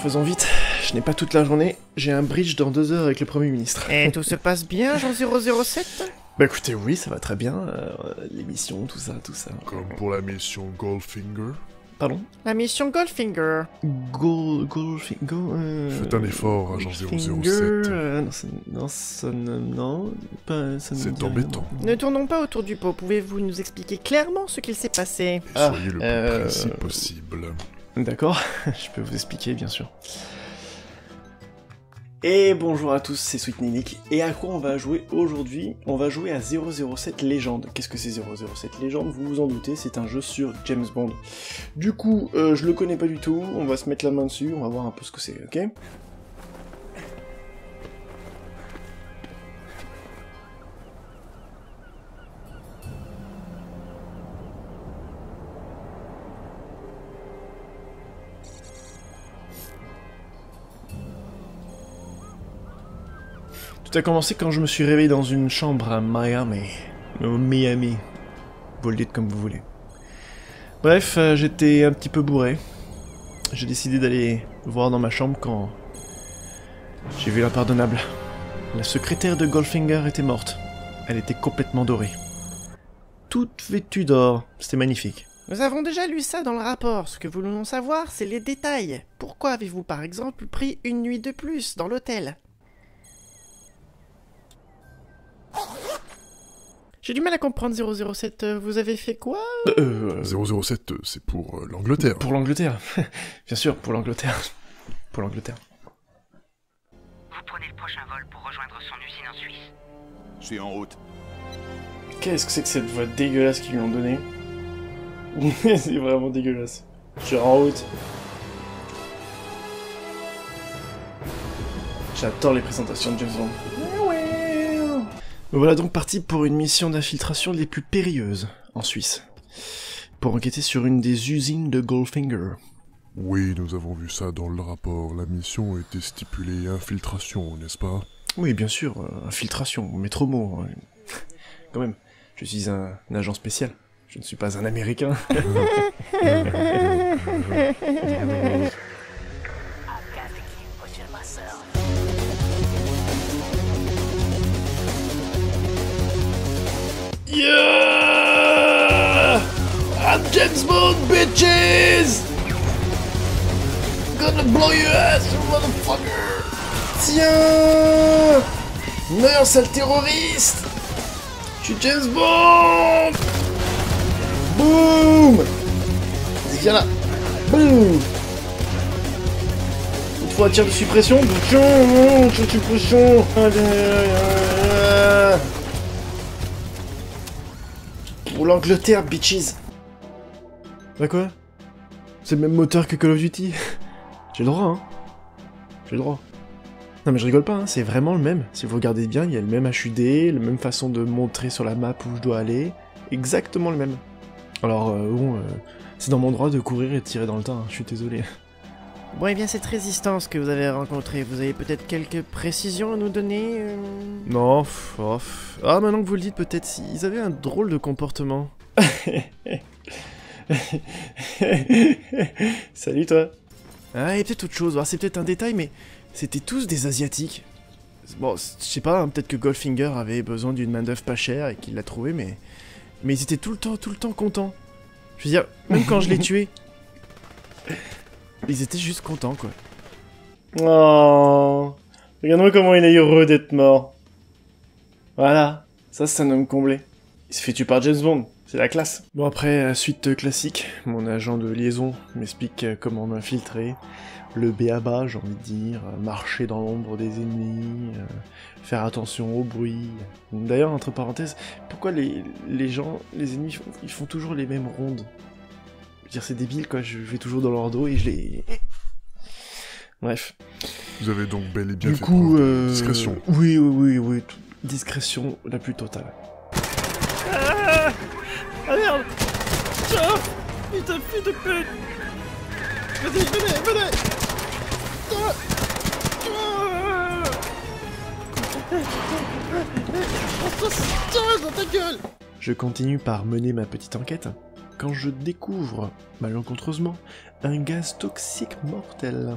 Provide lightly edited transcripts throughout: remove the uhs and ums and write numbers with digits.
faisons vite, je n'ai pas toute la journée, j'ai un bridge dans 2 heures avec le Premier ministre. Et tout se passe bien, Jean 007? Bah écoutez, oui, ça va très bien, l'émission, tout ça. Comme pour la mission Goldfinger. Pardon? La mission Goldfinger. Faites un effort, agent 007. C'est embêtant. Ne tournons pas autour du pot, pouvez-vous nous expliquer clairement ce qu'il s'est passé? Et soyez le plus précis possible. D'accord, je peux vous expliquer, bien sûr. Et bonjour à tous, c'est Sweet Ninik, et à quoi on va jouer aujourd'hui? On va jouer à 007 Légende. Qu'est-ce que c'est 007 Légende? Vous vous en doutez, c'est un jeu sur James Bond. Du coup, je le connais pas du tout, on va se mettre la main dessus, on va voir un peu ce que c'est, ok? Tout a commencé quand je me suis réveillé dans une chambre à Miami. Vous le dites comme vous voulez. Bref, j'étais un petit peu bourré. J'ai décidé d'aller voir dans ma chambre quand j'ai vu l'impardonnable. La secrétaire de Goldfinger était morte. Elle était complètement dorée. Toute vêtue d'or. C'était magnifique. Nous avons déjà lu ça dans le rapport. Ce que nous voulons savoir, c'est les détails. Pourquoi avez-vous par exemple pris une nuit de plus dans l'hôtel? J'ai du mal à comprendre 007, vous avez fait quoi? 007, c'est pour l'Angleterre. Pour l'Angleterre. Bien sûr, pour l'Angleterre. Pour l'Angleterre. Vous prenez le prochain vol pour rejoindre son usine en Suisse. Je suis en route. Qu'est-ce que c'est que cette voix dégueulasse qu'ils lui ont donnée? C'est vraiment dégueulasse. Je suis en route. J'adore les présentations de James Bond. Me voilà donc parti pour une mission d'infiltration les plus périlleuses en Suisse. Pour enquêter sur une des usines de Goldfinger. Oui, nous avons vu ça dans le rapport. La mission était stipulée infiltration, n'est-ce pas? Oui, bien sûr, infiltration, mais trop mot. Quand même, je suis un agent spécial. Je ne suis pas un Américain. Yeah! I'm James Bond, bitches! Gonna blow your ass, you motherfucker! Tiens! Meurs, sale terroriste! Je suis James Bond! Boum! Vas-y, viens là! Boum! Il faut un tir de suppression. Tir de suppression! Pour l'Angleterre, bitches! Bah quoi? C'est le même moteur que Call of Duty. J'ai le droit, hein. J'ai le droit. Non mais je rigole pas, hein. C'est vraiment le même. Si vous regardez bien, il y a le même HUD, la même façon de montrer sur la map où je dois aller. Exactement le même. Alors, c'est dans mon droit de courir et de tirer dans le tas, hein. Je suis désolé. Bon, et bien cette résistance que vous avez rencontrée, vous avez peut-être quelques précisions à nous donner Non, Ah, maintenant que vous le dites, peut-être ils avaient un drôle de comportement. Salut toi. Ah, et peut-être autre chose, alors, c'est peut-être un détail, mais c'était tous des Asiatiques. Bon, je sais pas, hein, peut-être que Goldfinger avait besoin d'une main-d'œuvre pas chère et qu'il l'a trouvée, mais ils étaient tout le temps contents. Je veux dire, même quand je les tuais, ils étaient juste contents, quoi. Oh, regarde-moi comment il est heureux d'être mort. Voilà, ça c'est un homme comblé. Il se fait tuer par James Bond, c'est la classe. Bon après, suite classique, mon agent de liaison m'explique comment m'infiltrer. Le b.a.-ba, j'ai envie de dire, marcher dans l'ombre des ennemis, faire attention au bruit. D'ailleurs, entre parenthèses, pourquoi les ennemis, ils font toujours les mêmes rondes? Je veux dire, c'est débile, quoi, je vais toujours dans leur dos et je les... Bref. Vous avez donc bel et bien du fait coup, preuve de discrétion. Oui, discrétion la plus totale. Ah merde! Tiens! Putain, fille de pute! Vas-y, venez! Tiens, dans ta gueule! Je continue par mener ma petite enquête, quand je découvre, malencontreusement, un gaz toxique mortel.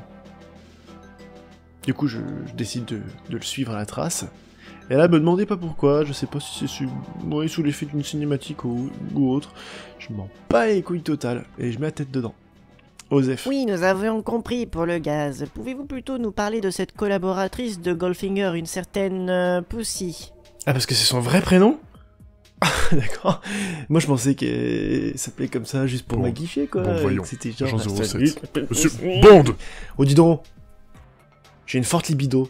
Du coup, je décide de le suivre à la trace. Et là, me demandez pas pourquoi, je sais pas si c'est sous l'effet d'une cinématique ou autre. Je m'en bats les couilles totales, et je mets la tête dedans. Osef. Oui, nous avions compris pour le gaz. Pouvez-vous plutôt nous parler de cette collaboratrice de Goldfinger, une certaine Pussy? Ah, parce que c'est son vrai prénom? D'accord. Moi, je pensais qu'elle s'appelait comme ça juste pour magnifier, quoi. Bon, voyons. C'était genre... Agent ah, 07. Monsieur Bond! Oh, dis donc! J'ai une forte libido.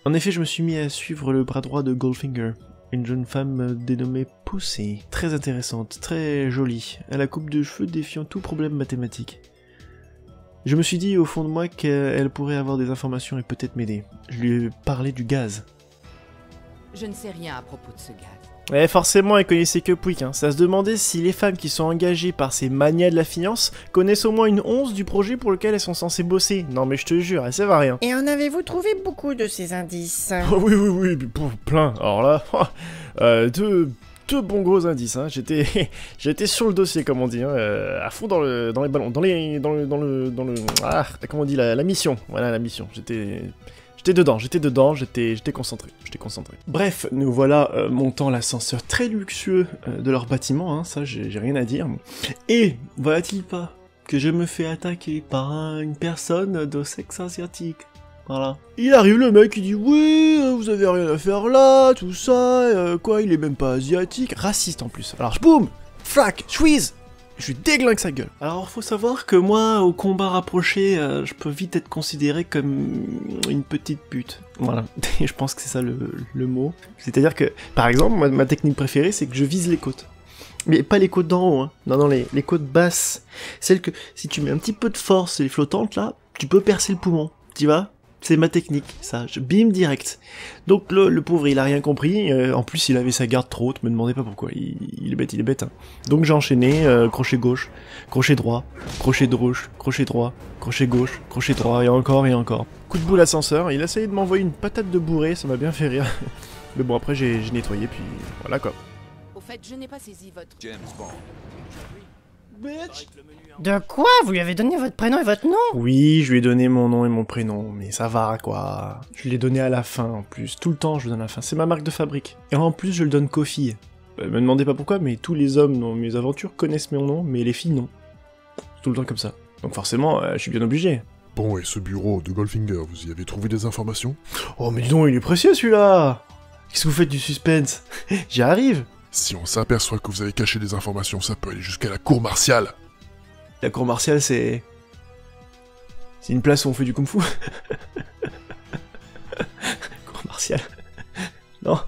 En effet, je me suis mis à suivre le bras droit de Goldfinger. Une jeune femme dénommée Pussy. Très intéressante, très jolie. À la coupe de cheveux défiant tout problème mathématique. Je me suis dit au fond de moi qu'elle pourrait avoir des informations et peut-être m'aider. Je lui ai parlé du gaz. Je ne sais rien à propos de ce gaz. Ouais, forcément, elle connaissait que Pouic, hein. Ça se demandait si les femmes qui sont engagées par ces manias de la finance connaissent au moins une once du projet pour lequel elles sont censées bosser. Non mais je te jure, elles savent rien. Et en avez-vous trouvé beaucoup de ces indices? Oh, oui, plein. Alors là, deux bons gros indices, hein. J'étais sur le dossier, comme on dit, hein, à fond dans les ballons, dans le, ah, comment on dit, la mission. Voilà, la mission. J'étais dedans, j'étais concentré. Bref, nous voilà montant l'ascenseur très luxueux de leur bâtiment, hein, ça j'ai rien à dire. Et, voilà-t-il pas que je me fais attaquer par une personne de sexe asiatique. Voilà. Il arrive le mec, il dit « Oui, vous avez rien à faire là, tout ça, quoi, il est même pas asiatique. » Raciste en plus. Alors, boum, frac, squeeze. Je lui déglingue sa gueule. Alors, faut savoir que moi, au combat rapproché, je peux vite être considéré comme une petite pute. Voilà. Et je pense que c'est ça le mot. C'est-à-dire que, par exemple, ma technique préférée, c'est que je vise les côtes. Mais pas les côtes d'en haut, hein. Non, les côtes basses. Celles que, si tu mets un petit peu de force, les flottantes, là, tu peux percer le poumon. Tu vois ? C'est ma technique, ça, je bim direct. Donc le pauvre, il a rien compris, en plus il avait sa garde trop haute, me demandez pas pourquoi, il est bête, hein. Donc j'ai enchaîné, crochet gauche, crochet droit, crochet gauche, crochet droit, crochet gauche, crochet droit, et encore. Coup de boule ascenseur, il a essayé de m'envoyer une patate de bourré, ça m'a bien fait rire. Mais bon, après j'ai nettoyé, puis voilà quoi. Au fait, je n'ai pas saisi votre... James Bond. Bitch. De quoi? Vous lui avez donné votre prénom et votre nom? Oui, je lui ai donné mon nom et mon prénom, mais ça va quoi. Je l'ai donné à la fin en plus, tout le temps je le donne à la fin, c'est ma marque de fabrique. Et en plus je le donne qu'aux filles. Me demandez pas pourquoi, mais tous les hommes dans mes aventures connaissent mon nom, mais les filles non. Tout le temps comme ça. Donc forcément, je suis bien obligé. Bon, et ce bureau de Goldfinger, vous y avez trouvé des informations? Oh mais dis donc, il est précieux celui-là. Qu'est-ce que vous faites du suspense? J'y arrive. Si on s'aperçoit que vous avez caché des informations, ça peut aller jusqu'à la cour martiale. La cour martiale, c'est une place où on fait du kung-fu. Cour martiale. Non.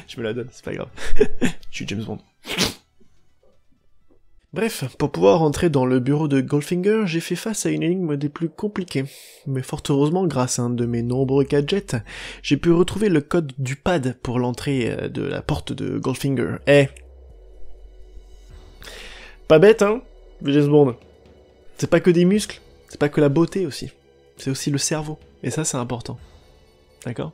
Je me la donne, c'est pas grave. Je suis James Bond. Bref, pour pouvoir entrer dans le bureau de Goldfinger, j'ai fait face à une énigme des plus compliquées. Mais fort heureusement, grâce à un de mes nombreux gadgets, j'ai pu retrouver le code du pad pour l'entrée de la porte de Goldfinger. Pas bête, hein, James Bond. C'est pas que des muscles, c'est pas que la beauté aussi. C'est aussi le cerveau. Et ça, c'est important. D'accord ?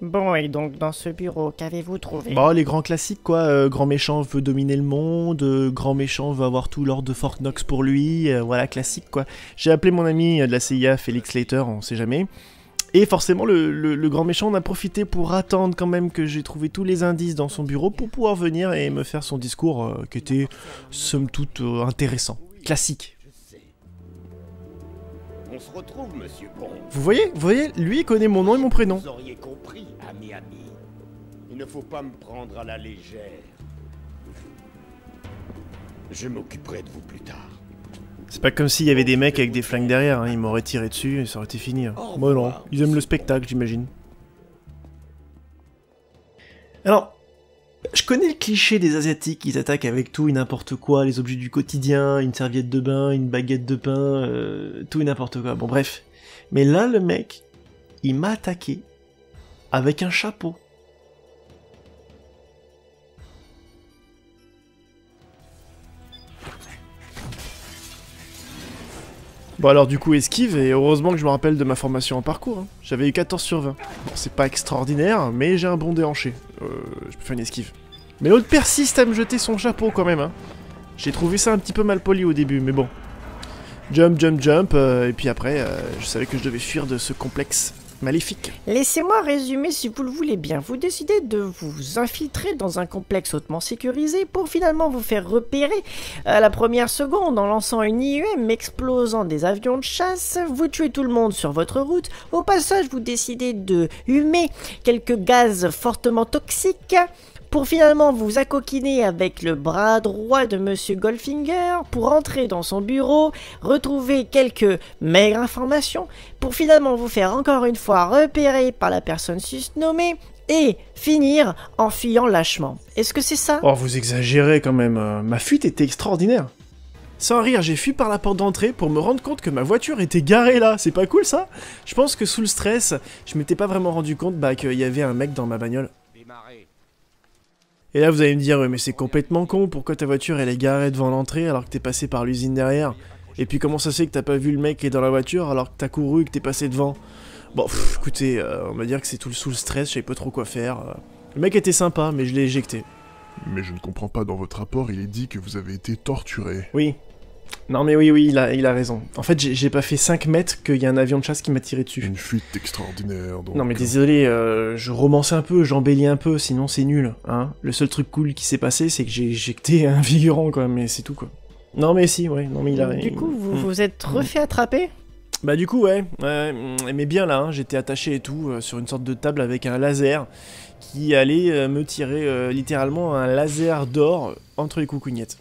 Bon, et donc dans ce bureau, qu'avez-vous trouvé? Bon, les grands classiques quoi, grand méchant veut dominer le monde, grand méchant veut avoir tout l'ordre de Fort Knox pour lui, voilà, classique quoi. J'ai appelé mon ami de la CIA, Felix Leiter, on sait jamais. Et forcément, le grand méchant en a profité pour attendre quand même que j'ai trouvé tous les indices dans son bureau pour pouvoir venir et me faire son discours qui était, somme toute, intéressant. Classique. On se retrouve, monsieur Bond. Vous voyez, lui il connaît mon nom et mon prénom. Vous auriez compris, ami. Il ne faut pas me prendre à la légère. Je m'occuperai de vous plus tard. C'est pas comme s'il y avait des mecs avec des flingues derrière, hein. Ils m'auraient tiré dessus et ça aurait été fini. Hein. Bon non, ils aiment le spectacle, j'imagine. Alors, je connais le cliché des Asiatiques, ils attaquent avec tout et n'importe quoi, les objets du quotidien, une serviette de bain, une baguette de pain, tout et n'importe quoi. Bon bref. Mais là, le mec, il m'a attaqué avec un chapeau. Bon alors du coup esquive, et heureusement que je me rappelle de ma formation en parcours, hein. J'avais eu 14 sur 20. Bon c'est pas extraordinaire, mais j'ai un bon déhanché. Je peux faire une esquive. Mais l'autre persiste à me jeter son chapeau quand même, hein. J'ai trouvé ça un petit peu mal poli au début, mais bon. Jump, jump, jump, et puis après, je savais que je devais fuir de ce complexe maléfique. Laissez-moi résumer si vous le voulez bien. Vous décidez de vous infiltrer dans un complexe hautement sécurisé pour finalement vous faire repérer à la première seconde en lançant une IEM, explosant des avions de chasse. Vous tuez tout le monde sur votre route. Au passage, vous décidez de humer quelques gaz fortement toxiques pour finalement vous accoquiner avec le bras droit de Monsieur Goldfinger, pour entrer dans son bureau, retrouver quelques maigres informations, pour finalement vous faire encore une fois repérer par la personne susnommée, et finir en fuyant lâchement. Est-ce que c'est ça? Oh, vous exagérez quand même, ma fuite était extraordinaire. Sans rire, j'ai fui par la porte d'entrée pour me rendre compte que ma voiture était garée là, c'est pas cool ça? Je pense que sous le stress, je m'étais pas vraiment rendu compte qu'il y avait un mec dans ma bagnole. Et là vous allez me dire, ouais, mais c'est complètement con, pourquoi ta voiture elle est garée devant l'entrée alors que t'es passé par l'usine derrière? Et puis comment ça se fait que t'as pas vu le mec qui est dans la voiture alors que t'as couru et que t'es passé devant? Bon, écoutez, on va dire que c'est tout sous le stress, je savais pas trop quoi faire. Le mec était sympa, mais je l'ai éjecté. Mais je ne comprends pas, dans votre rapport, il est dit que vous avez été torturé. Oui. Non mais oui, il a raison. En fait, j'ai pas fait 5 mètres qu'il y a un avion de chasse qui m'a tiré dessus. Une fuite extraordinaire, donc... Non mais désolé, je romance un peu, j'embellis un peu, sinon c'est nul, hein. Le seul truc cool qui s'est passé, c'est que j'ai éjecté un figurant, quoi, mais c'est tout, quoi. Non mais si, ouais, non mais il a... Du coup, vous vous êtes refait attraper? Bah du coup, ouais, mais bien là, hein, j'étais attaché et tout, sur une sorte de table avec un laser, qui allait me tirer littéralement un laser d'or entre les coucougnettes.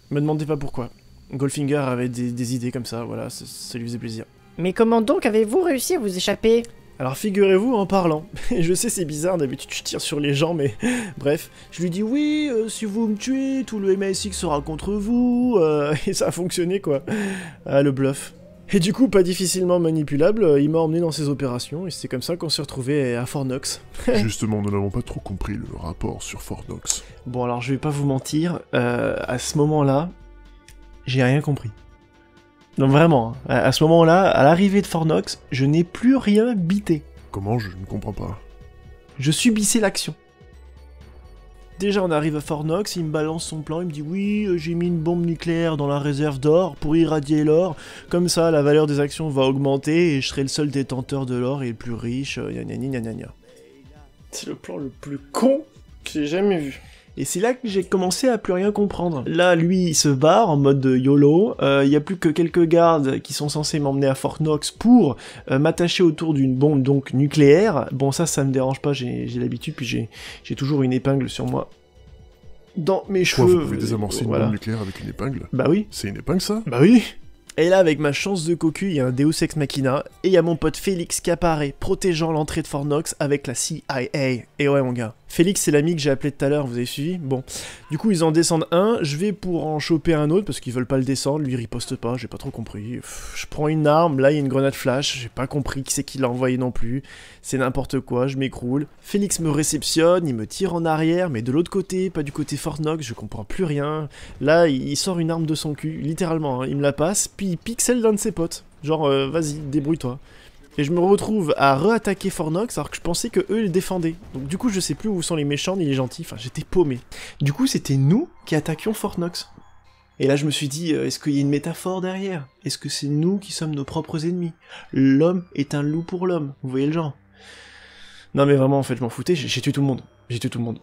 Me demandez pas pourquoi. Goldfinger avait des idées comme ça, voilà, ça lui faisait plaisir. Mais comment donc avez-vous réussi à vous échapper? Alors figurez-vous en parlant, je sais c'est bizarre, d'habitude je tire sur les gens, mais bref, je lui dis oui, si vous me tuez, tout le MSX sera contre vous, et ça a fonctionné quoi. Ah le bluff. Et du coup, pas difficilement manipulable, il m'a emmené dans ses opérations, et c'est comme ça qu'on s'est retrouvé à Fort Knox. Justement, nous n'avons pas trop compris le rapport sur Fort Knox. Bon alors je vais pas vous mentir, à ce moment-là, j'ai rien compris. Non vraiment, hein. À ce moment-là, à l'arrivée de Fort Knox, je n'ai plus rien bité. Comment? Je ne comprends pas. Je subissais l'action. Déjà on arrive à Fort Knox, il me balance son plan, il me dit oui, j'ai mis une bombe nucléaire dans la réserve d'or pour irradier l'or, comme ça la valeur des actions va augmenter et je serai le seul détenteur de l'or et le plus riche, gna. C'est le plan le plus con que j'ai jamais vu. Et c'est là que j'ai commencé à plus rien comprendre. Là, lui, il se barre en mode YOLO, il y a plus que quelques gardes qui sont censés m'emmener à Fort Knox pour m'attacher autour d'une bombe donc nucléaire. Bon, ça me dérange pas, j'ai l'habitude, puis j'ai toujours une épingle sur moi. Dans mes cheveux. Vous pouvez désamorcer une bombe nucléaire avec une épingle? Bah oui. C'est une épingle ça? Bah oui. Et là, avec ma chance de cocu, il y a un Deus Ex Machina, et il y a mon pote Félix qui apparaît, protégeant l'entrée de Fort Knox avec la CIA. Et ouais, mon gars. Félix, c'est l'ami que j'ai appelé tout à l'heure, vous avez suivi? Bon. Du coup, ils en descendent un, je vais pour en choper un autre, parce qu'ils veulent pas le descendre, lui il riposte pas, j'ai pas trop compris. Je prends une arme, là il y a une grenade flash, j'ai pas compris qui c'est qui l'a envoyé non plus. C'est n'importe quoi, je m'écroule. Félix me réceptionne, il me tire en arrière, mais de l'autre côté, pas du côté Fort Knox, je comprends plus rien. Là, il sort une arme de son cul, littéralement, hein, il me la passe, puis il pique celle d'un de ses potes. Genre, vas-y, débrouille-toi. Et je me retrouve à re-attaquer Fort Knox alors que je pensais que eux ils défendaient. Donc du coup je sais plus où sont les méchants ni les gentils, enfin j'étais paumé. Du coup c'était nous qui attaquions Fort Knox. Et là je me suis dit, est-ce qu'il y a une métaphore derrière? Est-ce que c'est nous qui sommes nos propres ennemis? L'homme est un loup pour l'homme, vous voyez le genre? Non mais vraiment en fait je m'en foutais, j'ai tué tout le monde. J'ai tué tout le monde.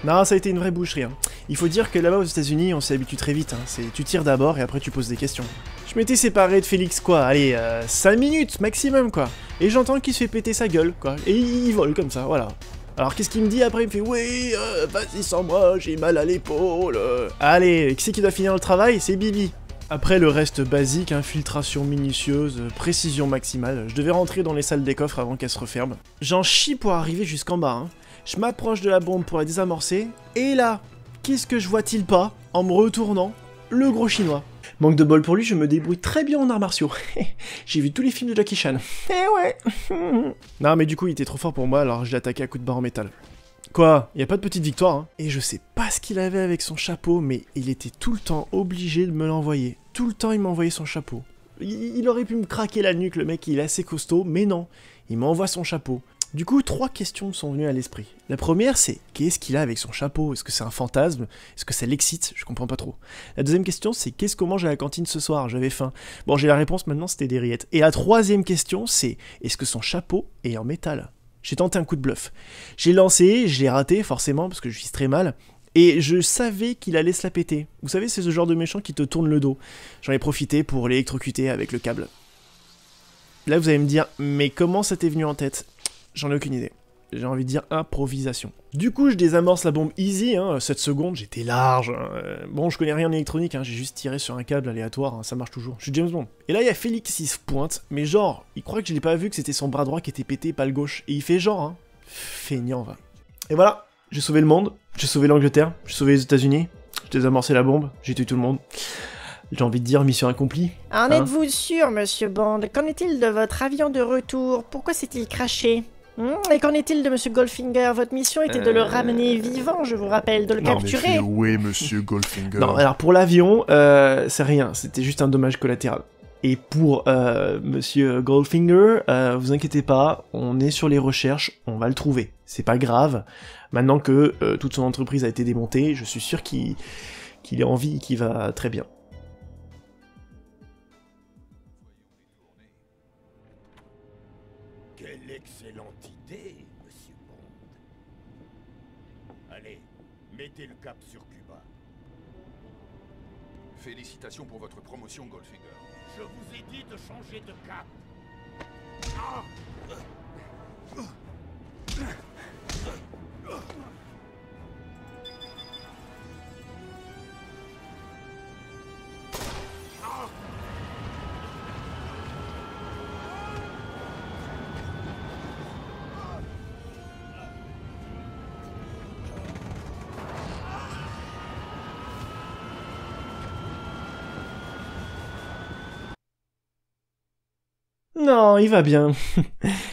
Non, ça a été une vraie boucherie. Hein. Il faut dire que là-bas aux États-Unis, on s'y habitue très vite. Hein. C'est tu tires d'abord et après tu poses des questions. Je m'étais séparé de Félix quoi, allez, 5 minutes maximum quoi. Et j'entends qu'il se fait péter sa gueule quoi. Et il vole comme ça, voilà. Alors qu'est-ce qu'il me dit après? Il me fait oui, vas-y sans moi, j'ai mal à l'épaule. Allez, qui c'est qui doit finir le travail? C'est Bibi. Après le reste basique, infiltration minutieuse, précision maximale, je devais rentrer dans les salles des coffres avant qu'elles se referment. J'en chie pour arriver jusqu'en bas, hein. Je m'approche de la bombe pour la désamorcer, et là, qu'est-ce que je vois-t-il pas, en me retournant? Le gros chinois. Manque de bol pour lui, je me débrouille très bien en arts martiaux. J'ai vu tous les films de Jackie Chan. Eh ouais. Non mais du coup il était trop fort pour moi, alors je l'ai attaqué à coups de barre en métal. Quoi? Y a pas de petite victoire, hein. Et je sais pas ce qu'il avait avec son chapeau, mais il était tout le temps obligé de me l'envoyer. Tout le temps il m'envoyait son chapeau. Il aurait pu me craquer la nuque, le mec il est assez costaud, mais non. Il m'envoie son chapeau. Du coup, 3 questions me sont venues à l'esprit. La première, c'est qu'est-ce qu'il a avec son chapeau? Est-ce que c'est un fantasme? Est-ce que ça l'excite? Je comprends pas trop. La deuxième question, c'est qu'est-ce qu'on mange à la cantine ce soir? J'avais faim. Bon, j'ai la réponse maintenant, c'était des rillettes. Et la troisième question, c'est est-ce que son chapeau est en métal? J'ai tenté un coup de bluff. J'ai lancé, je l'ai raté, forcément, parce que je vise très mal. Et je savais qu'il allait se la péter. Vous savez, c'est ce genre de méchant qui te tourne le dos. J'en ai profité pour l'électrocuter avec le câble. Là, vous allez me dire, mais comment ça t'est venu en tête? J'en ai aucune idée. J'ai envie de dire improvisation. Du coup, je désamorce la bombe easy, 7 secondes, j'étais large. Bon, je connais rien en électronique, j'ai juste tiré sur un câble aléatoire, ça marche toujours. Je suis James Bond. Et là, il y a Félix qui se pointe, mais genre, il croit que je l'ai pas vu, que c'était son bras droit qui était pété, pas le gauche. Et il fait genre, feignant, va. Et voilà, j'ai sauvé le monde, j'ai sauvé l'Angleterre, j'ai sauvé les États-Unis, j'ai désamorcé la bombe, j'ai tué tout le monde. J'ai envie de dire mission accomplie. En êtes-vous sûr, monsieur Bond? Qu'en est-il de votre avion de retour? Pourquoi s'est-il craché? Et qu'en est-il de monsieur Goldfinger? Votre mission était de le ramener vivant, je vous rappelle, de le capturer. Où est monsieur Goldfinger? Non, alors pour l'avion, c'est rien, c'était juste un dommage collatéral. Et pour monsieur Goldfinger, vous inquiétez pas, on est sur les recherches, on va le trouver. C'est pas grave. Maintenant que toute son entreprise a été démontée, je suis sûr qu'il est en vie et qu'il va très bien. Quelle excellente idée, monsieur Bond. Allez, mettez le cap sur Cuba. Félicitations pour votre promotion, Goldfinger. Je vous ai dit de changer de cap. Non, il va bien.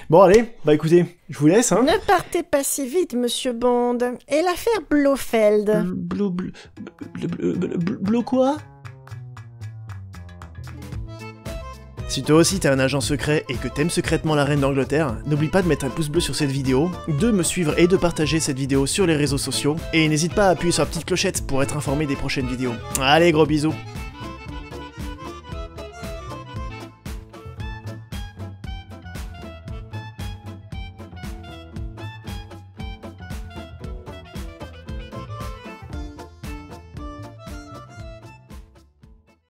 Bon allez, bah écoutez, je vous laisse, Ne partez pas si vite, monsieur Bond. Et l'affaire Blofeld? Blo quoi? Si toi aussi t'es un agent secret et que t'aimes secrètement la reine d'Angleterre, n'oublie pas de mettre un pouce bleu sur cette vidéo, de me suivre et de partager cette vidéo sur les réseaux sociaux, et n'hésite pas à appuyer sur la petite clochette pour être informé des prochaines vidéos. Allez, gros bisous.